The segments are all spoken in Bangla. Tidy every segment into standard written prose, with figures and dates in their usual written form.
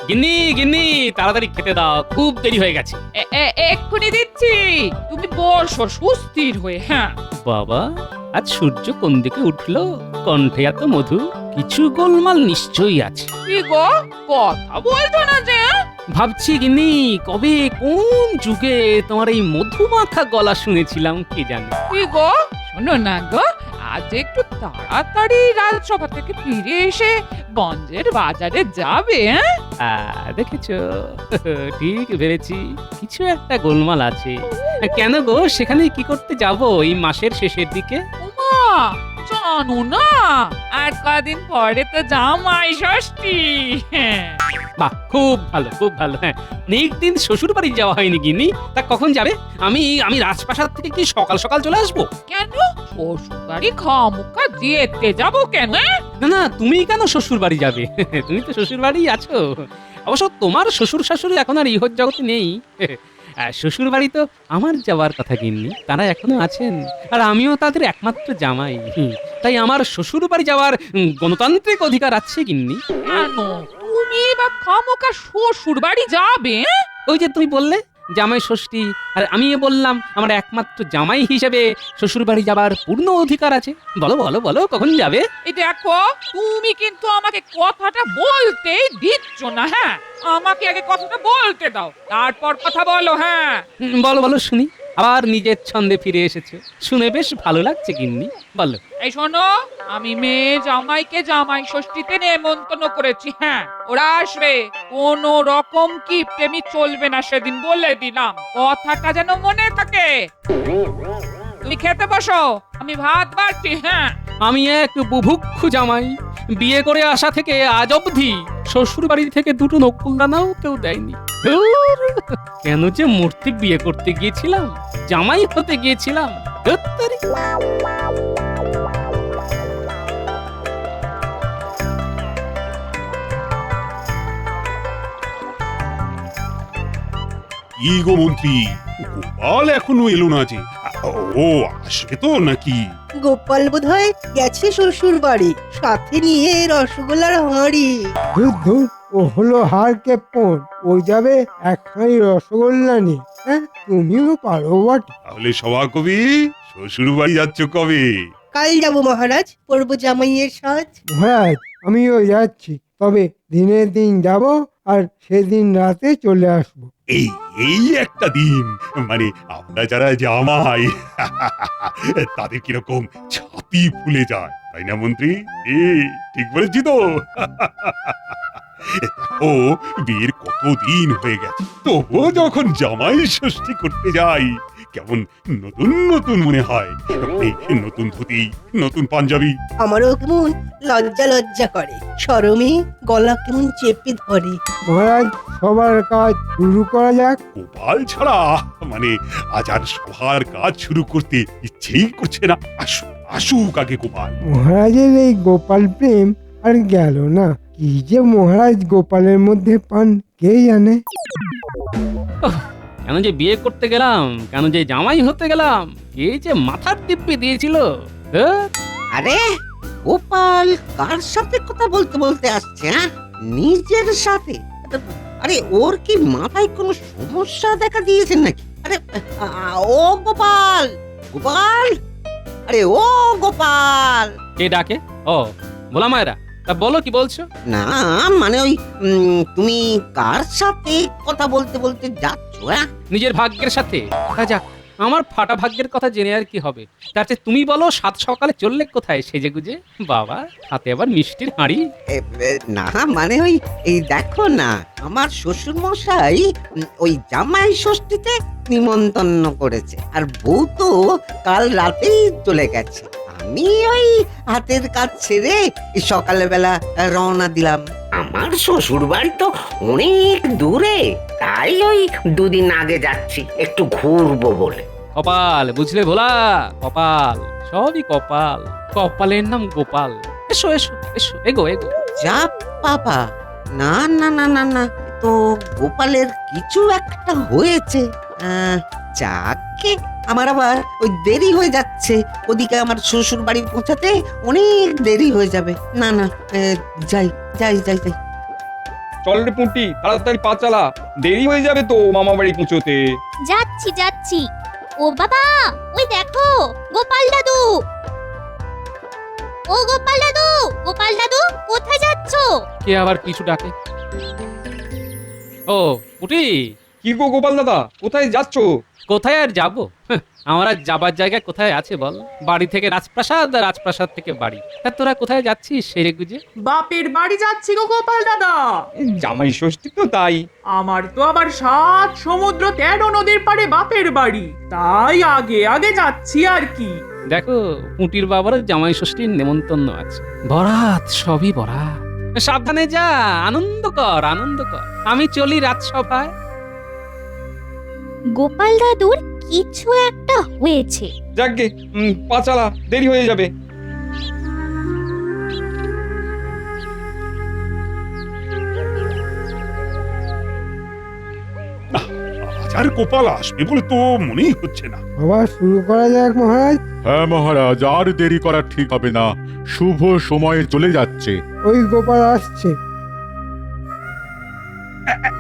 গিন্নি গিন্নি, তাড়াতাড়ি খেতে দাও, খুব দেরি হয়ে গেছে। এক্ষুনি দিচ্ছি, তুমি বসো সুস্থির হয়ে। হ্যাঁ, বাবা, আজ সূর্য কোন দিকে উঠলো, কণ্ঠে এত মধু, কিছু গোলমাল নিশ্চয়ই আছে। কি গো, কথা বলছো না যে? ভাবছি গিন্নি, কবে কোন যুগে তোমার এই মধুমাখা গলা শুনেছিলাম কে জানে। কি গো, শোনো না গো, আজ একটু তাড়াতাড়ি রাজসভা থেকে ফিরে এসে গঞ্জের বাজারে যাবে। দেখেছো, ঠিক ভেবেছি, কিছু একটা গোলমাল আছে। কেন গো, সেখানে কি করতে যাব এই মাসের শেষের দিকে? উমা, জানো না, আর কদিন পরে তো জামাই ষষ্ঠী। বাহ, খুব ভালো খুব ভালো। হ্যাঁ, অনেক দিন শ্বশুর বাড়ি যাওয়া হয়নি গিন্নি, তা কখন যাবে? আমি আমি রাজপ্রাসাদ থেকে কি সকাল সকাল চলে আসবো? কেন, শ্বশুরবাড়ি খামুখা যেতে যাবো কেন? না না, তুমি কেন শ্বশুর বাড়ি যাবে? তুমি তো শ্বশুর বাড়ি আছো। অবশ্য তোমার শ্বশুর শাশুড়ি এখন আর ইহর জগতে নেই। শ্বশুর বাড়ি তো আমার যাওয়ার কথা গিন্নি, তারা এখনো আছেন, আর আমিও তাদের একমাত্র জামাই। তাই আমার শ্বশুর বাড়ি যাওয়ার গণতান্ত্রিক অধিকার আছে গিন্নি। কেন তুমি বা খামুখা শ্বশুর বাড়ি যাবে? ওই যে তুমি বললে জামাই ষষ্ঠী, আর আমি বললাম আমার একমাত্র জামাই হিসেবে শ্বশুর বাড়ি যাবার পূর্ণ অধিকার আছে। বলো বলো বলো, কখন যাবে? এই দেখো, তুমি কিন্তু আমাকে কথাটা বলতেই দিচ্ছ না। হ্যাঁ, আমাকে আগে কথাটা বলতে দাও, তারপর কথা বলো। হ্যাঁ, বলো বলো শুনি। আবার নিজের ছন্দে ফিরে এসেছে, শুনে বেশ ভালো লাগছে গিন্নি, বলো। এই শোনো, আমি মেয়ে জামাইকে জামাই ষষ্ঠীতে নেমন্তন্ন করেছি। হ্যাঁ, ওরা আসবে, কোন রকম কি প্রেমী চলবে না, সেদিন বলে দিলাম, কথাটা যেন মনে থাকে। তুমি খেতে বসো, আমি ভাত বাড়ছি। হ্যাঁ, আমি এক বুভুক্ষু জামাই, বিয়ে করে আসা থেকে আজ অবধি শ্বশুর বাড়ি থেকে দুটো নকুলদানাও কেউ দেয়নি। ধুর, কেন যে মূর্তি বিয়ে করতে গিয়েছিলাম, জামাই হতে গিয়েছিলাম। ধুত্তেরি। কি গো মন্ত্রী, গোপাল এখনো এলো না যে? ও আসবে তো নাকি? গোপাল বোধহয় গেছে শ্বশুর বাড়ি, সাথে নিয়ে রসগোল্লার হাঁড়ি। ধুর ধুর, ও হলো হার কেপন, ও যাবে একখানি রসগোল্লা নিয়ে। হ্যাঁ, তুমিও পারো বটে। তাহলে সভা কবি, শ্বশুর বাড়ি যাচ্ছ কবে? কাল যাবো মহারাজ, পরবো জামাইয়ের সাজ। মহারাজ, আমিও যাচ্ছি, তবে দিনের দিন যাব, আর সেদিন রাতে চলে আসবো। এই এই একটা দিন, মানে আমরা যারা জামাই তাদের কিরকম ছাতি ফুলে যায়, তাই না মন্ত্রী? ঠিক বলেছি তো? দেখো, বিয়ের কতদিন হয়ে গেছে, তবুও যখন জামাই ষষ্ঠী করতে যাই, কেমন নতুন নতুন মনে হয়। এই নতুন ধুতি, নতুন পাঞ্জাবি। আমারও কেমন লজ্জা লজ্জা করে, শরমে গলা কেমন চেপে ধরে। মহারাজ, সবার কাজ শুরু করা যাক। গোপাল ছাড়া মানে আজ আর সবার কাজ শুরু করতে ইচ্ছেই করছে না। আসুক আগে গোপাল। মহারাজের এই গোপাল প্রেম আর গেল না, কি যে মহারাজ গোপালের মধ্যে পান কে জানে। কেন যে বিয়ে করতে গেলাম, কেন যে জামাই হতে গেলাম, কে যে মাথার দিব্যি দিয়েছিল। ধুর। আরে গোপাল কার সাথে কথা বলতে বলতে আসছে? হ্যাঁ, নিজের সাথে? আরে ওর কি মাথায় কোনো সমস্যা দেখা দিয়েছে নাকি? আরে ও গোপাল, গোপাল, আরে ও গোপাল। কে ডাকে? ও, বলা মায়েরা, তা বলো, কি বলছো? না মানে ওই তুমি কার সাথে কথা বলতে বলতে যাচ্ছ? হ্যাঁ, নিজের ভাগ্যের সাথে। তা যাক, আমার ফাটা ভাগ্যের কথা জেনে আর কি হবে? তার চেয়ে তুমি বলো, সাত সকালে চললে কোথায় সেজে গুজে? বাবা, হাতে আবার মিষ্টির হাঁড়ি। না মানে ওই এই দেখো না, আমার শ্বশুর মশাই ওই জামাই ষষ্ঠীতে নিমন্ত্রণ করেছে, আর বউ তো কাল রাতেই চলে গেছে। আমি ওই হাতের কাজ ছেড়ে সকালবেলা রওনা দিলাম। আমার শ্বশুর বাড়ি তো অনেক দূরে, তাই ওই দুদিন আগে যাচ্ছি একটু ঘুরবো বলে। কপাল, বুঝলে ভোলা, কপাল, সবই কপাল। কপালের নাম গোপাল। এসো এসো এসো, এগো এগো। যা বাবা, না না না না না, তো গোপালের কিছু একটা হয়েছে। যাকে আমার আবার ওই দেরি হয়ে যাচ্ছে, ওদিকে আমার শ্বশুর বাড়ি পৌঁছাতে অনেক দেরি হয়ে যাবে। না না, যাই যাই যাই যাই। চল রে পুঁটি, তাড়াতাড়ি পা চালা, দেরি হয়ে যাবে তো মামা বাড়ি পৌঁছোতে। যাচ্ছি যাচ্ছি। ও বাবা, ওই দেখো গোপাল দাদু। ও গোপাল দাদু, গোপাল দাদু কোথায় যাচ্ছো? কে আবার পিছু ডাকে? ও পুটি, কি গো গোপাল দাদা, কোথায় যাচ্ছ? কোথায় আর যাবো? আমার আর যাবার জায়গা কোথায় আছে বল? বাড়ি থেকে রাজপ্রাসাদ, আর রাজপ্রাসাদ থেকে বাড়ি। তা তোরা কোথায় যাচ্ছিস সেরে গুজে? বাপের বাড়ি যাচ্ছি গো গোপাল দাদা। জামাই ষষ্ঠী তো তাই। আমার তো আবার 7 সমুদ্র 13 নদীর পাড়ে বাপের বাড়ি, তাই আগে আগে যাচ্ছি আর কি। দেখো পুঁটির বাবার জামাই ষষ্ঠীর নেমন্তন্ন আছে, বরাত, সবই বরাত। সাবধানে যা, আনন্দ কর আনন্দ কর। আমি চলি রাজসভায়। গোপাল দাদুর কিছু একটা হয়েছে। যাকগে, পা চালা, দেরি হয়ে যাবে। আজ আর গোপাল আসবে বলে তো মনেই হচ্ছে না। আবার শুরু করা যাক মহারাজ। হ্যাঁ মহারাজ, আর দেরি করা ঠিক হবে না, শুভ সময়ে চলে যাচ্ছে। ওই গোপাল আসছে।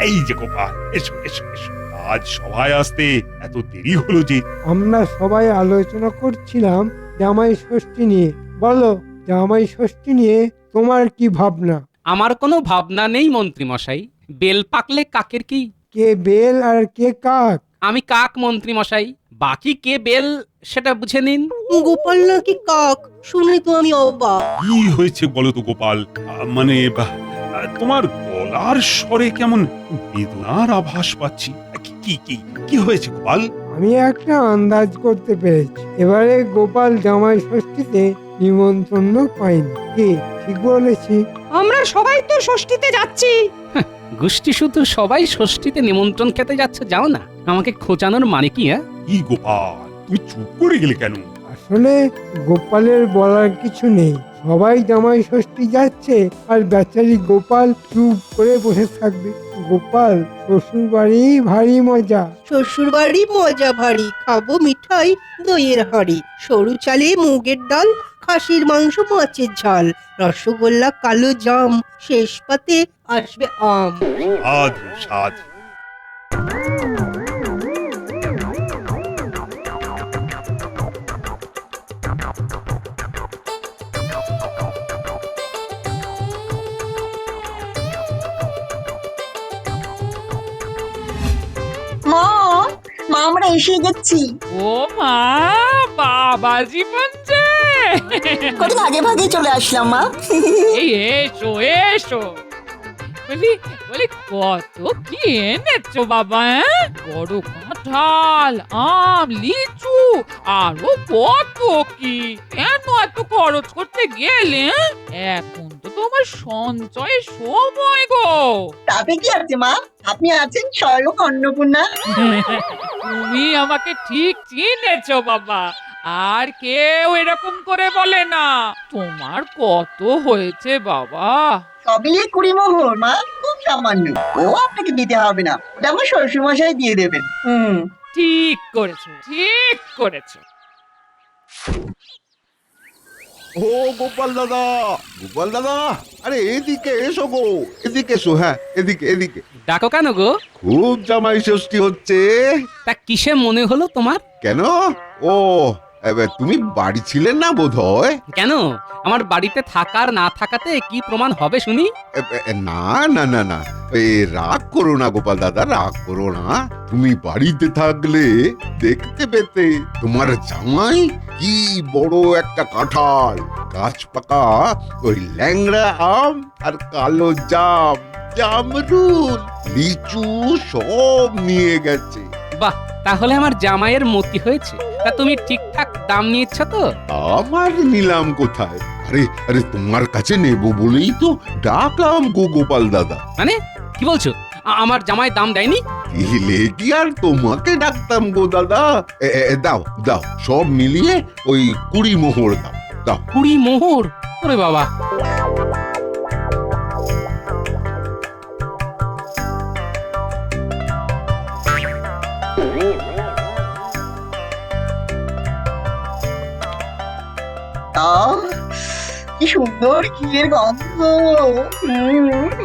এই যে গোপাল, এসো এসো এসো। আজ সভায় আসতে এত দেরি হলো যে? আমরা সবাই আলোচনা করছিলাম জামাই ষষ্ঠী নিয়ে। বলো, জামাই ষষ্ঠী নিয়ে তোমার কি ভাবনা? আমার কোনো ভাবনা নেই মন্ত্রী মশাই। বেল পাকলে কাকের কি? কে বেল আর কে কাক? আমি কাক মন্ত্রী মশাই, বাকি কে বেল সেটা বুঝে নিন। গোপাল নাকি কাক, শুনে তো আমি অবাক। কি হয়েছে বলো তো গোপাল? মানে তোমার গলার স্বরে কেমন বেদনার আভাস পাচ্ছি। কি কি কি হয়েছে গোপাল? আমি একটা আন্দাজ করতে পেরেছি। এবারে গোপাল জামাই ষষ্ঠীতে নিমন্ত্রণ পাইনি। কি ঠিক বলেছি? আমরা সবাই তো ষষ্ঠীতে যাচ্ছি। গোষ্ঠী শুধু সবাই ষষ্ঠীতে নিমন্ত্রণ খেতে যাচ্ছে, যাও না। আমাকে খোঁচানোর মানে কি? হ্যাঁ, কি গোপাল, তুমি চুপ করে গেলে কেন? আসলে গোপালের বলার কিছু নেই। সবাই জামাই ষষ্ঠী যাচ্ছে আর বেচারি গোপাল চুপ করে বসে থাকবে। গোপাল, শ্বশুর বাড়ি ভারী মজা। শ্বশুর বাড়ি মজা ভারী, খাবো মিঠাই দইয়ের হাঁড়ি, সরু চালে মুগের ডাল, খাসির মাংস মাছের ঝাল, রসগোল্লা কালো জাম, শেষ পাতে আসবে আম। সাধু সাধু। মা আমরা এসে গেছি। ও মা, বাবা জীবন যে কত ভাগে ভাগে চলে আসলাম মা। এই এসো এসো। বলি বলি কত কি এনেছো বাবা? বড় কাঁঠাল, আম, লিচু, আরো কত কি। কেন এত খরচ করতে গেলে? এখন তো তোমার সঞ্চয় সময় গো। তাতে কি আছে মা, আপনি আছেন স্বয়ং অন্নপূর্ণা। তুমি আমাকে ঠিক চিনেছো বাবা, আর কেউ এরকম করে বলে না। তোমার কত হয়েছে বাবা? সবই 20 মোহর মা, খুব সামান্য। ও আপনাকে দিতে হবে না, ওটা আমার শ্বশুর মশাই দিয়ে দেবেন। ঠিক করেছো, ঠিক করেছো। ও গোপাল দাদা, গোপাল দাদা, আরে এদিকে এসো গো, এদিকে এসো। হ্যাঁ, এদিকে এদিকে। ডাকো কেন গো? খুব জামাই ষষ্ঠী হচ্ছে। তা কিসে মনে হলো তোমার? কেন? ও, এবার তুমি বাড়ি ছিলে না বোধহয়। কেন, আমার বাড়িতে থাকার না থাকাতে কি প্রমাণ হবে শুনি? না না না না, এই রাগ করো না গোপাল দাদা, রাগ করো না। তুমি বাড়িতে থাকলে দেখতে পেতে তোমার জামাই কি বড় একটা কাঁঠাল, গাছ পাকা ওই ল্যাংড়া আম আর কালো জাম, জামরুল, লিচু সব নিয়ে গেছে। বাহ, তাহলে আমার জামাইয়ের মতি হয়েছে। তা তুমি ঠিকঠাক দাম নিয়েছ তো? আমার নিলাম কোথায়? আরে আরে, তোমার কাছে নেব বলেই তো ডাকলাম গো গোপাল দাদা। মানে কি বলছো? আমার জামাই দাম দেয়নি? দিলে কি আর তোমাকে ডাকতাম গো দাদা। দাও দাও, সব মিলিয়ে ওই 20 মোহর দাও। দাও 20 মোহর? ওরে বাবা! কি সুন্দর ঘিয়ের গন্ধ।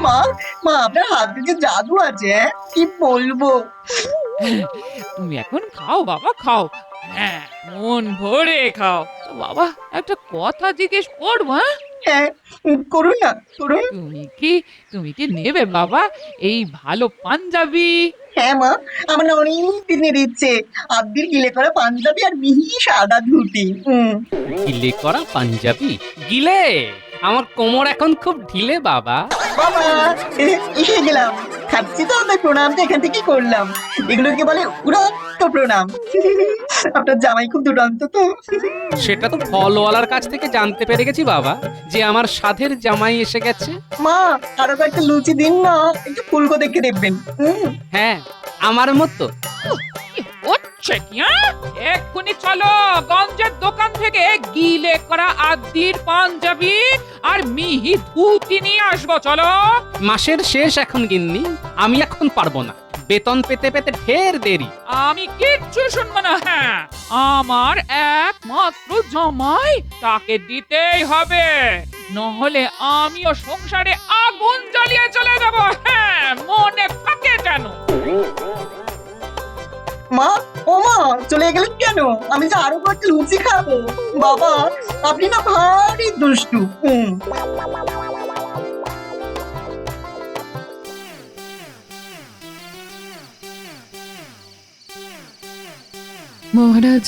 মা মা আপনার হাতে যে জাদু আছে, কি বলবো। তুমি এখন খাও বাবা, খাও। হ্যাঁ, মন ভরে খাও। তো বাবা, একটা কথা জিজ্ঞেস করবো? হ্যাঁ, করুন না, করুন। তুমি কি নেবে বাবা এই ভালো পাঞ্জাবি? হ্যাঁ মা, আমার না অনেক দিনের ইচ্ছে, আব্দির গিলে করা পাঞ্জাবি আর মিহি সাদা ধুতি। গিলে করা পাঞ্জাবি? গিলে? আমার কোমর এখন খুব ঢিলে বাবা। বাবা, এসে গেলাম। খাচ্ছি তো, তাই প্রণামটা এখান থেকে করলাম। এগুলোকে বলে উড়ন্ত প্রণাম। আপনার জামাই খুব দুরন্ত তো। সেটা তো ফলওয়ালার কাছ থেকে জানতে পেরে গেছি বাবা, যে আমার সাধের জামাই এসে গেছে। মা, আরো একটা লুচি দিন না, একটু ফুলকো দেখে দেখবেন। হ্যাঁ, আমার মতো। হচ্ছে কি? এক্ষুনি চলো গঞ্জের দোকান থেকে গিলে করা আদির পাঞ্জাবি আর মিহি ধুতি নিয়ে আসবো। চলো। মাসের শেষ এখন গিন্নি, আমি এখন পারবো না, বেতন পেতে পেতে ঢের দেরি। আমি কিচ্ছু শুনবো না। হ্যাঁ, আমার একমাত্র জামাই, তাকে দিতেই হবে, নহলে আমিও সংসারে আগুন জ্বালিয়ে চলে যাব। হ্যাঁ, মনে থাকে যেন। মা, ও মা, চলে গেলেন কেন? আমি যে আরো কয়েকটা লুচি খাবো। বাবা, আপনি না ভারী দুষ্টু। মহারাজ,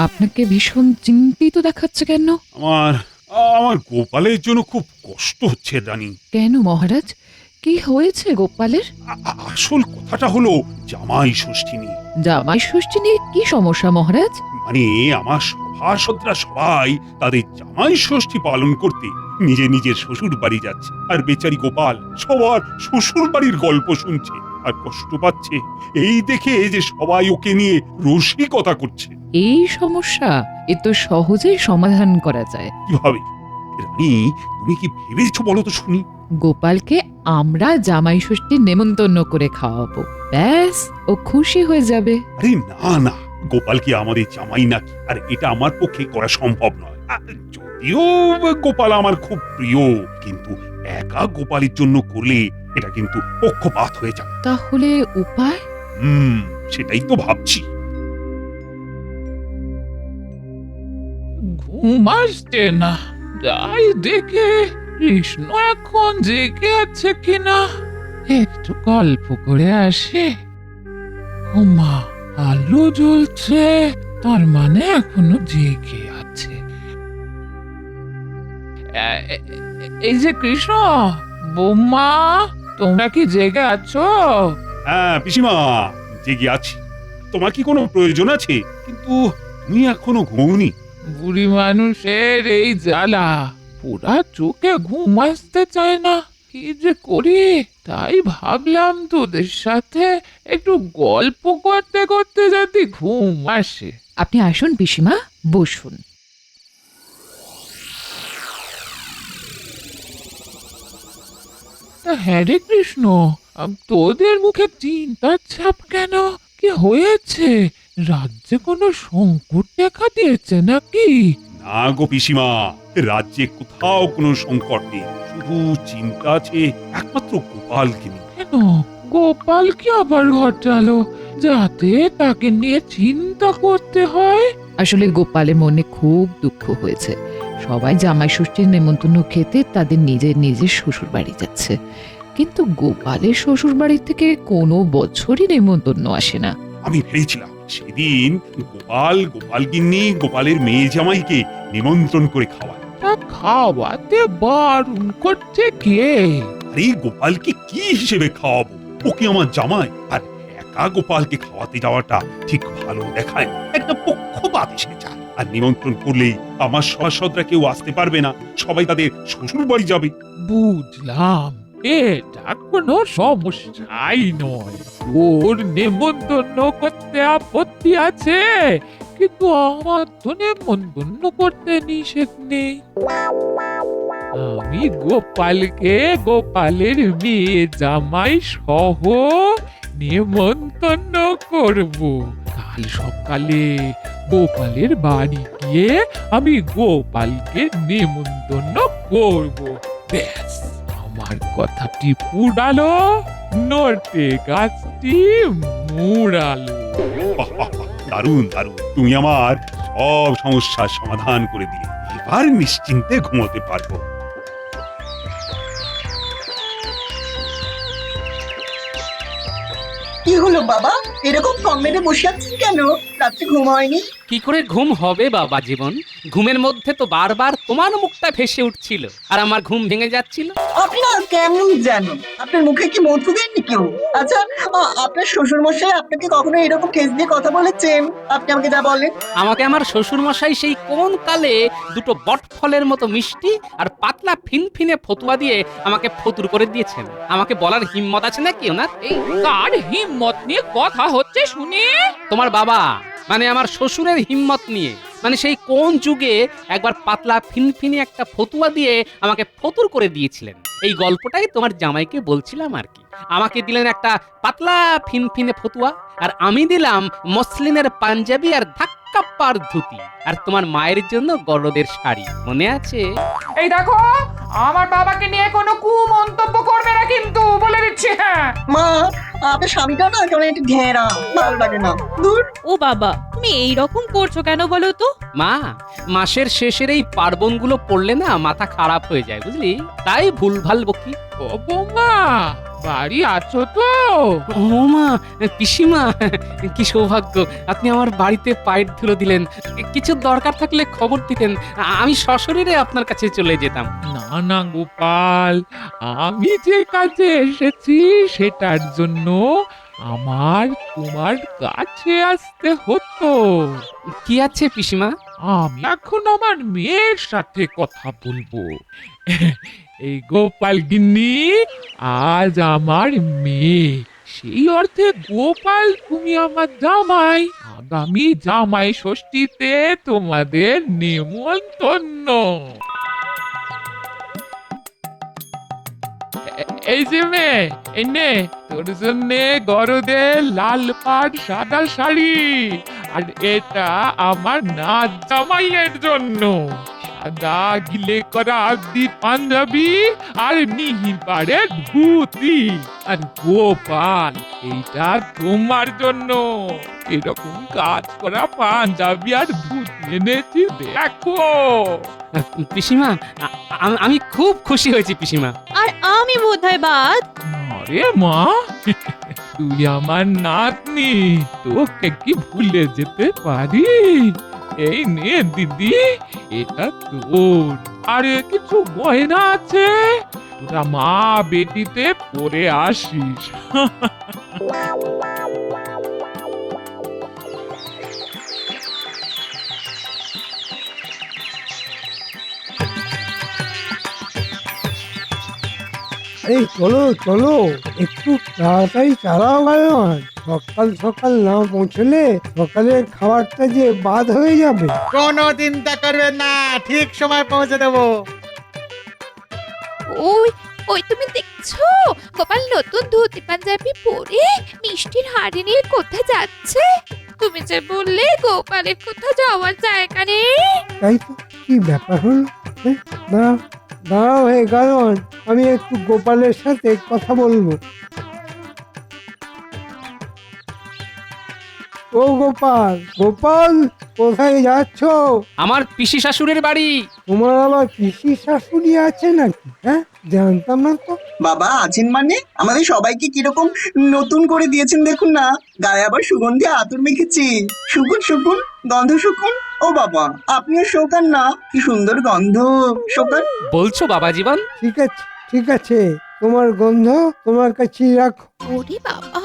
আপনাকে ভীষণ চিন্তিত দেখাচ্ছে কেন? আমার আমার গোপালের জন্য খুব কষ্ট হচ্ছে রানী। কেন মহারাজ, কি হয়েছে গোপালের? আসল কথাটা হলো জামাই ষষ্ঠী নিয়ে। জামাই ষষ্ঠী নিয়ে কি সমস্যা মহারাজ? মানে আমার সভাসদরা সবাই তাদের জামাই ষষ্ঠী পালন করতে নিজে নিজের শ্বশুর বাড়ি যাচ্ছে, আর বেচারি গোপাল সবার শ্বশুর বাড়ির গল্প শুনছে আর কষ্ট পাচ্ছে এই দেখে যে সবাই ওকে নিয়ে রসিকতা করছে। এই সমস্যা এ তো সহজেই সমাধান করা যায়। কিভাবে রানী, তুমি কি ভেবেছো বলো তো শুনি? গোপালকে আমরা জামাই ষষ্ঠীর নেমন্তন্ন করে খাওয়াবো, ব্যাস ও খুশি হয়ে যাবে। আরে না না, গোপাল কি আমাদের জামাই নাকি? আর এটা আমার পক্ষে করা সম্ভব নয়। যদিও গোপাল আমার খুব প্রিয়, কিন্তু একা গোপালের জন্য করলে এটা কিন্তু পক্ষপাত হয়ে যাবে। তাহলে উপায়? সেটাই তো ভাবছি। ঘুম আসছে না, যাই দেখে কৃষ্ণ এখন জেগে আছে কিনা, একটু গল্প করে আসে। ওমা, আলো জ্বলছে, তার মানে এখনো জেগে আছে। এই যে কৃষ্ণ, বৌমা, তোমরা কি জেগে আছো? হ্যাঁ পিসিমা, জেগে আছি। তোমার কি কোনো প্রয়োজন আছে? কিন্তু তুমি এখনো ঘুমোনি। বুড়ি মানুষের এই জ্বালা, পুরা চোখে ঘুম আসতে চায় না, কি যে করি। তাই ভাবলাম তোদের সাথে একটু গল্প করতে করতে যাতে ঘুম আসে। আপনি আসুন পিসিমা, বসুন। হ্যাঁ রে কৃষ্ণ, তোদের মুখে চিন্তার ছাপ কেন? কি হয়েছে? রাজ্যে কোনো সংকট দেখা দিয়েছে নাকি? না গো পিসিমা, রাজ্যে কোথাও কোনো সংকট নেই, শুধু চিন্তা আছে একমাত্র গোপালকে নিয়ে। কেন, গোপাল কি আবার ঘটালো যাতে তাকে নিয়ে চিন্তা করতে হয়? আসলে গোপালের মনে খুব দুঃখ হয়েছে। সবাই জামাই ষষ্ঠীর নেমন্তন্ন খেতে তাদের নিজের নিজের শ্বশুর বাড়ি যাচ্ছে, কিন্তু গোপালের শ্বশুর বাড়ি থেকে কোনো বছরই নেমন্তন্ন আসে না। আমি ভেবেছিলাম সেদিন গোপালগিন্নি গোপালের মেয়ে জামাইকে নিমন্ত্রণ করে খাওয়ায়। তা খাওয়াতে বারণ করছে কে? আরে গোপালকে কি হিসেবে খাওয়াবো? ওকে আমার জামাই, আর একা গোপালকে খাওয়াতে যাওয়াটা ঠিক ভালো দেখায় না। একটা পক্ষপাত এসে যায়। আর নিমন্ত্রণ করলেই আমার সভাসদরা কেউ আসতে পারবে না, সবাই তাদের শ্বশুর বাড়ি যাবে। বুঝলাম, এটা কোনো সমস্যাই নয়। ওর নেমন্তন্ন করতে আপত্তি আছে, কিন্তু আমার তো নেমন্তন্ন করতে নিষেধ নেই। আমি গোপালকে গোপালের মেয়ে জামাই সহ নেমন্তন্ন করব। কাল সকালে গোপালের বাড়ি গিয়ে আমি গোপালকে নেমন্তন্ন করব। ব্যাস, আমার কথাটি পুরালো, নড়তে গাছটি মুড়ালো। বাহ, বাহ, বাহ, দারুণ দারুণ, তুমি আমার সব সমস্যার সমাধান করে দিলে। এবার নিশ্চিন্তে ঘুমোতে পারবো। কি হলো বাবা, এরকম কম মেরে বসে আছেন কেন? রাত্রে ঘুম হয়নি? কি করে ঘুম হবে বাবা জীবন? ঘুমের মধ্যে তো বারবার তোমার মুখটা ভেসে উঠছিল আর আমার ঘুম ভেঙে যাচ্ছিল। আপনি না কেমন জানো, আপনার মুখে কি মধু দেননি কেউ? আচ্ছা, আপনার শ্বশুর মশাই আপনাকে কখনো এরকম ঠেস দিয়ে কথা বলেছেন? আপনি আমাকে যা বলেন। আমাকে আমার শ্বশুর মশাই সেই কোন কালে দুটো বট ফলের মতো মিষ্টি আর পাতলা ফিনফিনে ফতুয়া দিয়ে আমাকে ফতুর করে দিয়েছেন। আমাকে বলার হিম্মত আছে নাকি ওনার? এই কার হিম্মত নিয়ে কথা হচ্ছে শুনি? তোমার বাবা মানে আমার শ্বশুরের হিম্মত নিয়ে। মানে সেই কোন যুগে একবার পাতলা ফিনফিনে একটা ফতুয়া দিয়ে আমাকে ফতুর করে দিয়েছিলেন। এই গল্পটাই তোমার জামাইকে বলছিলাম আর কি। আমাকে দিলেন একটা পাতলা ফিনফিনে ফতুয়া আর আমি দিলাম মসলিনের পাঞ্জাবি আর ধাক্কাপ্পার ধুতি আর তোমার মায়ের জন্য গরদের শাড়ি, মনে আছে? এই দেখো, আমার বাবাকে নিয়ে কোনো কুমন্তব্য করবে না কিন্তু, বলে দিচ্ছি। হ্যাঁ মা, আপনার স্বামীটা না কেমন একটু ঘেরা, ভালো লাগে না। দূর। ও বাবা, তুমি এই রকম করছো কেন বলো তো? মা, মাসের শেষের এই পার্বণগুলো পড়লে না মাথা খারাপ হয়ে যায়, বুঝলি? তাই ভুলভাল বকি। ও বৌমা, বাড়ি আছো তো? ও মা, পিসিমা, কি সৌভাগ্য, আপনি আমার বাড়িতে পায়ের ধুলো দিলেন। কিছু দরকার থাকলে খবর দিতেন, আমি সশরীরে আপনার কাছে চলে যেতাম। না না গোপাল, আমি যে কাজে এসেছি সেটার জন্য আমার তোমার কাছে আসতে হতো। কি আছে পিসিমা? আমি এখন আমার মেয়ের সাথে কথা বলবো। এই গোপাল গিন্নি আজ আমার মেয়ে, সেই অর্থে গোপাল তুমি আমার জামাই। আগামী জামাই ষষ্ঠীতে তোমাদের নেমন্তন্ন। এই যে মেয়ে, এই নে তোর জন্য গরদের লাল পাড় সাদা শাড়ি, আর এটা আমার নাচ জামাইয়ের জন্য সাদা গিলে করা আদি পাঞ্জাবি আর মিহি পাড়ের ধুতি। আর গোপাল, এইটা তোমার জন্য এরকম কাজ করা পাঞ্জাবি আর ধুতি এনেছি, দেখো। পিসিমা, আমি খুব খুশি হয়েছি পিসিমা। আর আমি বোধহয় বাদ। আরে মা, তুই আমার নাতনি, তোকে কি ভুলে যেতে পারি? এই নে দিদি, এটা তোর। আরে কিছু গয়না আছে, তোরা মা বেটিতে পরে আসিস। এই চলো চলো, একটু তাড়াতাড়ি চালাও গাড়ি। সকাল সকাল না পৌঁছলে সকালের খাবারটা যে বাদ হয়ে যাবে। কোনো চিন্তা করবেন না, ঠিক সময় পৌঁছে দেবো। ওই ওই তুমি দেখছো গোপাল নতুন ধুতি পাঞ্জাবি পরে মিষ্টির হাড়ি নিয়ে কোথায় যাচ্ছে? তুমি যে বললে গোপালের কোথাও যাওয়ার জায়গা নেই। তাই তো, কি ব্যাপার হলো? দাঁড়াও দাঁড়াও হে গায়ন, আমি একটু গোপালের সাথে কথা বলবো। ও গোপাল, গোপাল কোথায় যাচ্ছ? আমার পিসি শাশুড়ির বাড়ি। তোমার আবার পিসি শাশুড়ি আছে নাকি? হ্যাঁ, জানতাম না তো। বাবা আছেন মানে? আমাদের সবাইকে কিরকম নতুন করে দিয়েছেন দেখুন না, গায়ে আবার সুগন্ধি আতর মেখেছি। শুকুন শুকুন, গন্ধ শুকুন। ও বাবা, আপনিও শোকান না, কি সুন্দর গন্ধ, শোকান। বলছো বাবা জীবন? ঠিক আছে ঠিক আছে, তোমার গন্ধ তোমার কাছেই রাখো। ওরে বাবা,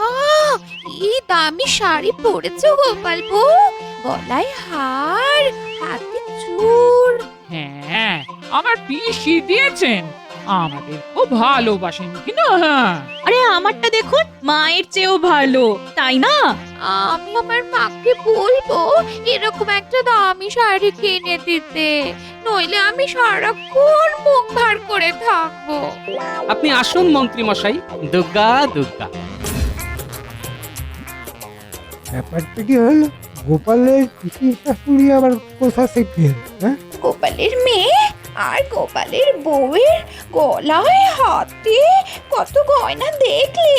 এই দামি শাড়ি পরেছো গোপাল বউ, গলায় হার, হাতে চূড়। হ্যাঁ, আমার পিসি দিয়েছেন, আমাদের খুব ভালোবাসেন কিনা। হ্যাঁ, আরে আমারটা দেখুন, মায়ের চেয়েও ভালো, তাই না? আমি আমার মাকে বলবো এরকম একটা দামি শাড়ি কিনে দিতে, নইলে আমি সারাক্ষণ মুখ ভার করে থাকবো। আপনি আসুন মন্ত্রী মশাই। দুর্গা দুর্গা। ব্যাপারটা কি হলো? গোপালের পিসি শাশুড়ি আবার কোথা থেকে এলো? হ্যাঁ, গোপালের মেয়ে আর গোপালের বউয়ের গলায় হাতে কত গয়না দেখলে?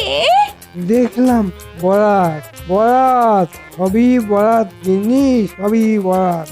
দেখলাম, বরাত বরাত, সবই বরাত জিনিস, সবই বরাত।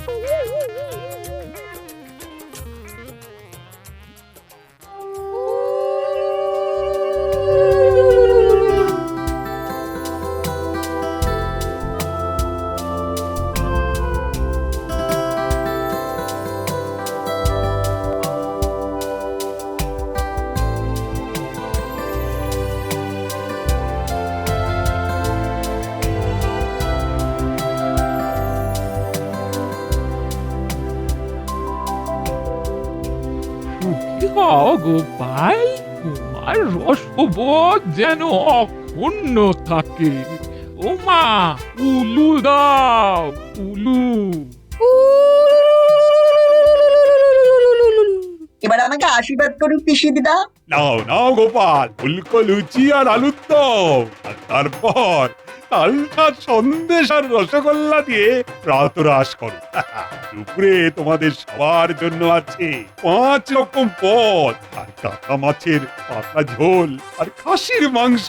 গোপাল, তোমার রসবোধ যেন অক্ষুণ্ণ থাকে। ও মা, উলু দাও, উলু। এবার আমাকে আশীর্বাদ করুন পিসি দিদা। নাও নাও গোপাল, ফুলকো লুচি আর আলুর দম, আর তারপর তালটা সন্দেশ আর রসগোল্লা দিয়ে প্রাতরাশ করো। দুপুরে তোমাদের সবার জন্য আছে 5 রকম পদ, আর কাঁচা মাছের পাতলা ঝোল, আর খাসির মাংস।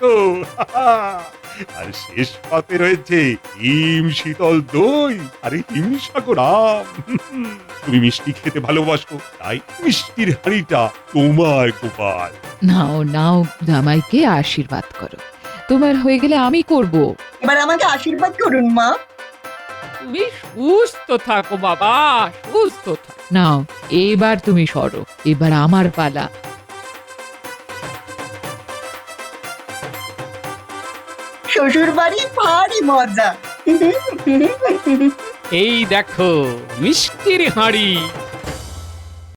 আর শেষ পাতে রয়েছে হিম শীতল দই আর হিমসাগর আম। তুমি মিষ্টি খেতে ভালোবাসো, তাই মিষ্টির হাঁড়িটা তোমার গোপাল। নাও নাও, জামাইকে আশীর্বাদ করো। তোমার হয়ে গেলে আমি করব। এবার আমাকে আশীর্বাদ করুন মা। তুমি সুস্থ থাকো বাবা, সুস্থ থাকো। নাও, এবার তুমি সরো, এবার আমার পালা। শ্বশুর বাড়ি ভারী মজা। এই দেখো মিষ্টির হাঁড়ি।